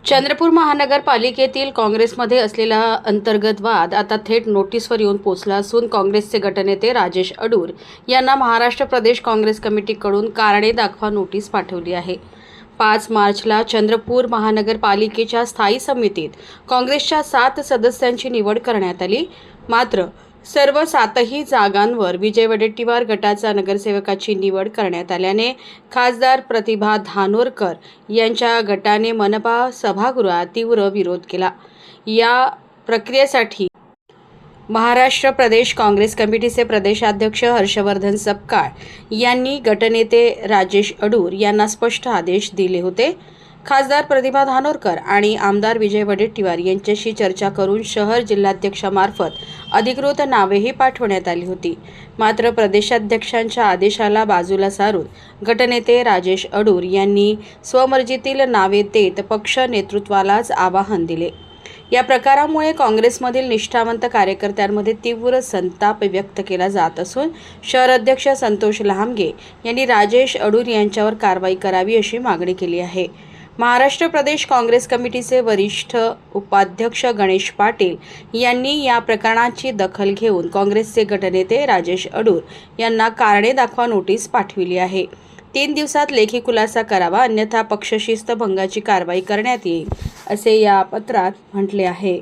चंद्रपूर महानगरपालिकेतील काँग्रेसमध्ये असलेला अंतर्गत वाद आता थेट नोटीसवर येऊन पोहोचला असून काँग्रेसचे गटनेते राजेश अडूर यांना महाराष्ट्र प्रदेश काँग्रेस कमिटीकडून कारणे दाखवा नोटीस पाठवली आहे। 5 मार्चला चंद्रपूर महानगरपालिकेच्या स्थायी समितीत काँग्रेसच्या 7 सदस्यांची निवड करण्यात आली। मात्र सर्व 7ही जागांवर विजय वडेट्टीवार गटाचा नगरसेवकाची निवड करण्यात आल्याने खासदार प्रतिभा धानोरकर यांच्या गटाने मनपा सभागृहात तीव्र विरोध केला। या प्रक्रियेसाठी महाराष्ट्र प्रदेश काँग्रेस कमिटीचे प्रदेशाध्यक्ष हर्षवर्धन सपकाळ यांनी गटनेते राजेश अडूर यांना स्पष्ट आदेश दिले होते। खासदार प्रतिभा धानोरकर आणि आमदार विजय वडेट्टीवार यांच्याशी चर्चा करून शहर जिल्हाध्यक्षामार्फत अधिकृत नावेही पाठवण्यात आली होती। मात्र प्रदेशाध्यक्षांच्या आदेशाला बाजूला सारून गटनेते राजेश अडूर यांनी स्वमर्जीतील नावे देत पक्ष नेतृत्वालाच आवाहन दिले। या प्रकारामुळे काँग्रेसमधील निष्ठावंत कार्यकर्त्यांमध्ये तीव्र संताप व्यक्त केला जात असून शहर अध्यक्ष संतोष लहामगे यांनी राजेश अडूर यांच्यावर कारवाई करावी अशी मागणी केली आहे। महाराष्ट्र प्रदेश काँग्रेस कमिटीचे वरिष्ठ उपाध्यक्ष गणेश पाटील यांनी या प्रकरणाची दखल घेऊन काँग्रेसचे गटनेते राजेश अडूर यांना कारणे दाखवा नोटीस पाठविली आहे। 3 दिवसात लेखी खुलासा करावा अन्यथा पक्षशिस्त भंगाची कारवाई करण्यात येईल असे या पत्रात म्हटले आहे।